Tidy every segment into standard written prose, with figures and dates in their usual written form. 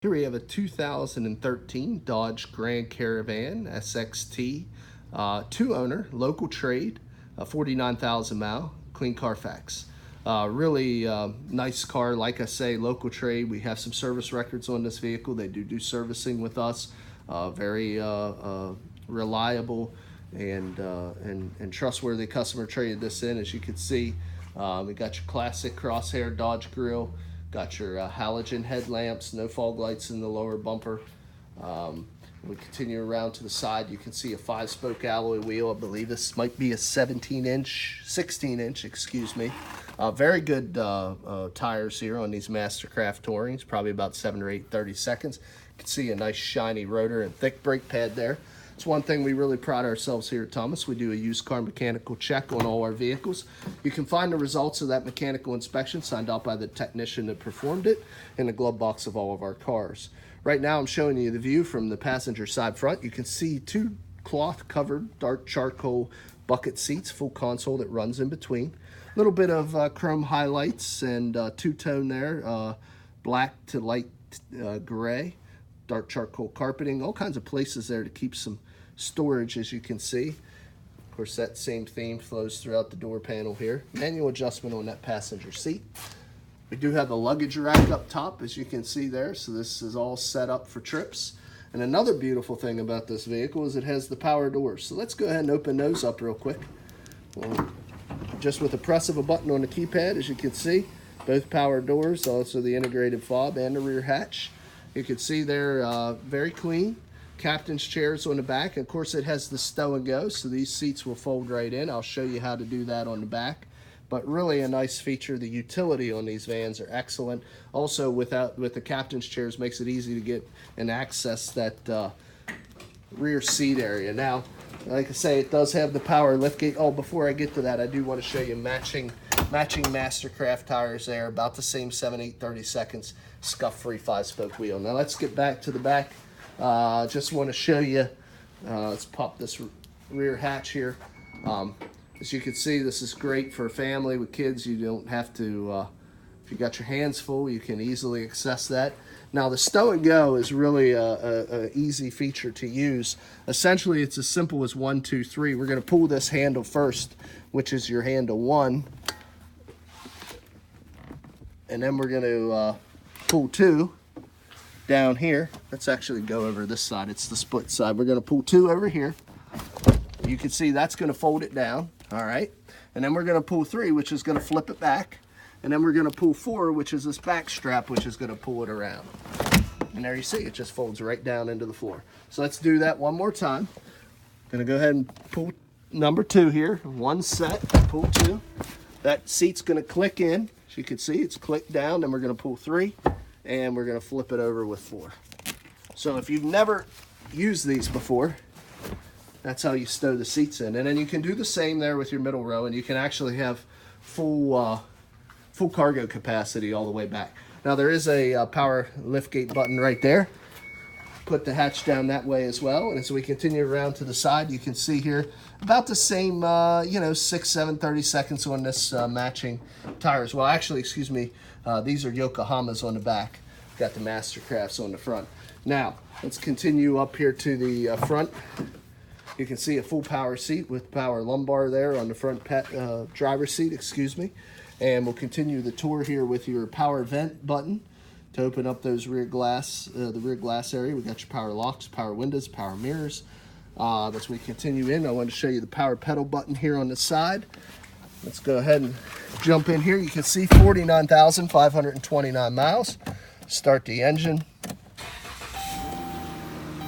Here we have a 2013 Dodge Grand Caravan SXT, two-owner, local trade, 49,000 mile, clean Carfax. Really nice car. Like I say, local trade. We have some service records on this vehicle. They do servicing with us. Very reliable and trustworthy customer traded this in. As you can see, we got your classic crosshair Dodge grille. Got your halogen headlamps, no fog lights in the lower bumper. We continue around to the side. You can see a 5-spoke alloy wheel. I believe this might be a 16 inch, excuse me. Very good tires here on these Mastercraft Tourings, probably about 7 or 8 30-seconds. You can see a nice shiny rotor and thick brake pad there. It's one thing we really pride ourselves here at Thomas. We do a used car mechanical check on all our vehicles. You can find the results of that mechanical inspection signed out by the technician that performed it in the glove box of all of our cars. Right now I'm showing you the view from the passenger side front. You can see two cloth covered dark charcoal bucket seats, full console that runs in between. A little bit of chrome highlights and two-tone there, black to light gray. Dark charcoal carpeting, all kinds of places there to keep some storage, as you can see. Of course, that same theme flows throughout the door panel here. Manual adjustment on that passenger seat. We do have the luggage rack up top, as you can see there, so this is all set up for trips. And another beautiful thing about this vehicle is it has the power doors. So let's go ahead and open those up real quick. Just with the press of a button on the keypad, as you can see, both power doors, also the integrated fob and the rear hatch. You can see they're very clean. Captain's chairs on the back. Of course, it has the stow and go, so these seats will fold right in. I'll show you how to do that on the back. But really a nice feature. The utility on these vans are excellent. Also, with the captain's chairs, makes it easy to get and access that rear seat area. Now, like I say, it does have the power liftgate. Oh, before I get to that, I do want to show you matching Mastercraft tires there, about the same 7, 8 30-seconds, scuff-free 5-spoke wheel. Now let's get back to the back. Just want to show you, let's pop this rear hatch here. As you can see, this is great for a family with kids. You don't have to, if you got your hands full, you can easily access that. Now the stow and go is really a easy feature to use. Essentially, it's as simple as 1, 2, 3. We're going to pull this handle first, which is your handle 1. And then we're going to pull 2 down here. Let's actually go over this side. It's the split side. We're going to pull 2 over here. You can see that's going to fold it down. All right. And then we're going to pull 3, which is going to flip it back. And then we're going to pull 4, which is this back strap, which is going to pull it around. And there you see, it just folds right down into the floor. So let's do that one more time. Going to go ahead and pull number 2 here. One set, pull 2. That seat's going to click in. As you can see, it's clicked down. Then we're going to pull 3, and we're going to flip it over with 4. So if you've never used these before, that's how you stow the seats in. And then you can do the same there with your middle row, and you can actually have full cargo capacity all the way back. Now there is a power liftgate button right there. Put the hatch down that way as well. And as we continue around to the side, you can see here about the same, 6, 7, 30-seconds on this matching tires. Well, actually, excuse me, these are Yokohamas on the back. Got the Mastercrafts on the front. Now, let's continue up here to the front. You can see a full power seat with power lumbar there on the front driver's seat, excuse me. And we'll continue the tour here with your power vent button to open up those rear glass, the rear glass area. We got your power locks, power windows, power mirrors. As we continue in, I want to show you the power pedal button here on the side. Let's go ahead and jump in here. You can see 49,529 miles. Start the engine.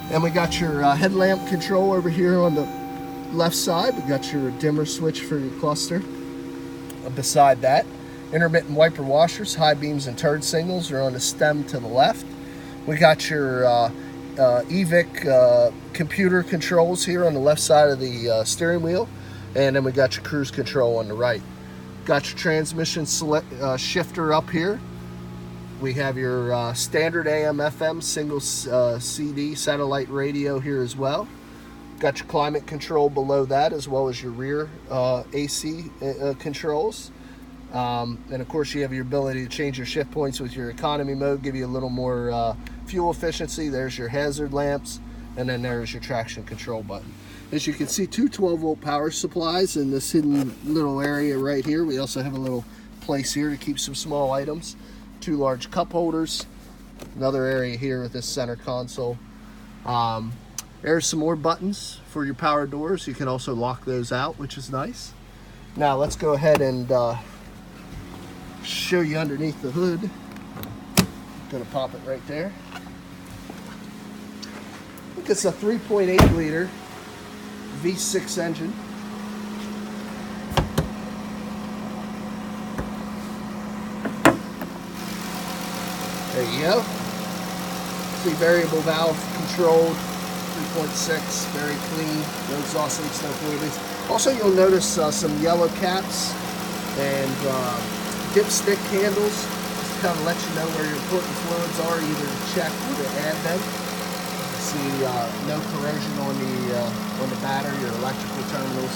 And we got your headlamp control over here on the left side. We got your dimmer switch for your cluster. Beside that, intermittent wiper washers, high beams and turn signals are on the stem to the left. We got your EVIC computer controls here on the left side of the steering wheel. And then we got your cruise control on the right. Got your transmission shifter up here. We have your standard AM/FM single CD satellite radio here as well. Got your climate control below that, as well as your rear AC controls. And of course you have your ability to change your shift points with your economy mode, give you a little more fuel efficiency. There's your hazard lamps, and then there's your traction control button. As you can see, two 12-volt power supplies in this hidden little area right here. We also have a little place here to keep some small items. Two large cup holders. Another area here with this center console. There's some more buttons for your power doors. You can also lock those out, which is nice. Now let's go ahead and show you underneath the hood. I'm gonna pop it right there. Look, it's a 3.8 liter V6 engine. There you go. See, variable valve controlled, 3.6, very clean, no exhaust leaks, no fluid leaks. Also, you'll notice some yellow caps and dipstick handles, just to kind of let you know where your important fluids are, either to check or to add them. See no corrosion on the battery or electrical terminals.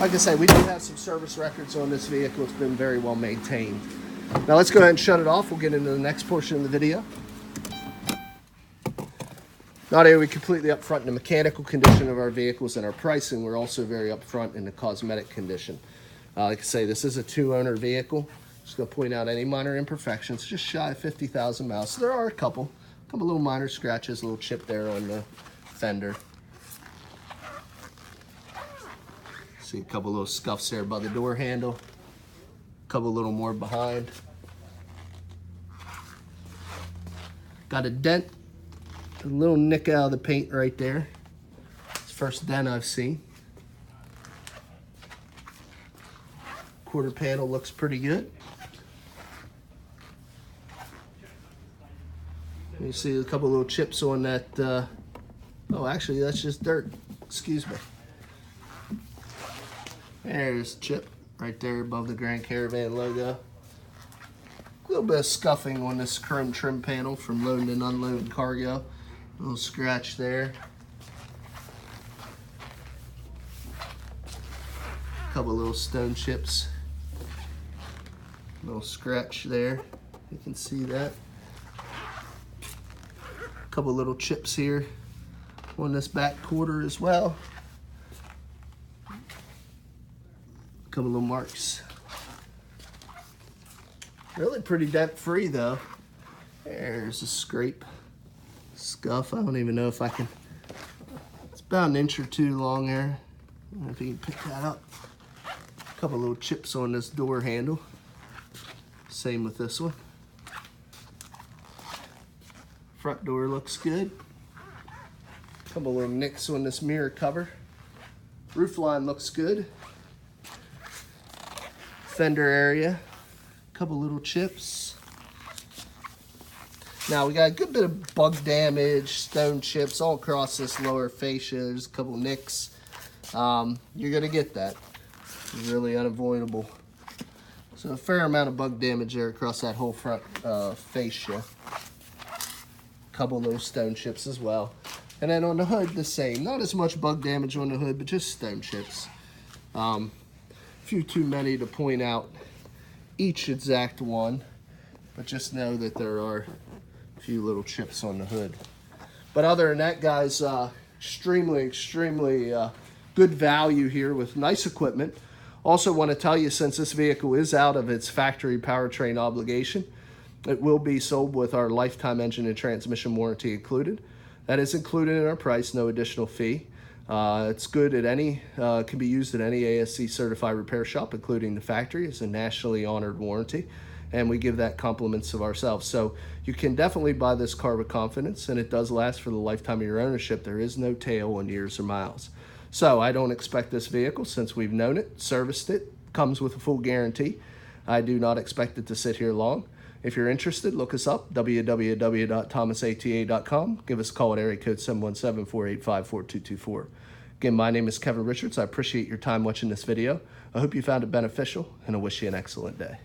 Like I say, we do have some service records on this vehicle. It's been very well maintained. Now let's go ahead and shut it off. We'll get into the next portion of the video. Not only are we completely upfront in the mechanical condition of our vehicles and our pricing, we're also very upfront in the cosmetic condition. Like I say, this is a two-owner vehicle. Just going to point out any minor imperfections, just shy of 50,000 miles. So there are a couple little minor scratches, a little chip there on the fender. See a couple little scuffs there by the door handle. A couple little more behind. Got a dent, a little nick out of the paint right there. It's the first dent I've seen. Quarter panel looks pretty good. You see a couple little chips on that. Oh, actually, that's just dirt. Excuse me. There's a chip right there above the Grand Caravan logo. A little bit of scuffing on this chrome trim panel from loading and unloading cargo. A little scratch there. A couple little stone chips. A little scratch there. You can see that. A couple little chips here on this back quarter as well. A couple little marks. Really pretty dent free though. There's a scrape, scuff. I don't even know if I can. It's about an inch or two long there. I don't know if you can pick that up. A couple little chips on this door handle. Same with this one. Front door looks good. A couple little nicks on this mirror cover. Roof line looks good. Fender area. A couple little chips. Now we got a good bit of bug damage, stone chips all across this lower fascia. There's a couple nicks. You're gonna get that. It's really unavoidable. So a fair amount of bug damage there across that whole front fascia. Couple little stone chips as well. And then on the hood, the same. Not as much bug damage on the hood, but just stone chips. Few too many to point out each exact one, but just know that there are a few little chips on the hood. But other than that, guys, extremely good value here with nice equipment. Also want to tell you, since this vehicle is out of its factory powertrain obligation, it will be sold with our lifetime engine and transmission warranty included. That is included in our price, no additional fee. It's good at any, can be used at any ASC certified repair shop, including the factory. It's a nationally honored warranty, and we give that compliments of ourselves. So you can definitely buy this car with confidence, and it does last for the lifetime of your ownership. There is no tail on years or miles. So I don't expect this vehicle, since we've known it, serviced it, comes with a full guarantee. I do not expect it to sit here long. If you're interested, look us up, www.thomasata.com. Give us a call at area code 717-485-4224. Again, my name is Kevin Richards. I appreciate your time watching this video. I hope you found it beneficial, and I wish you an excellent day.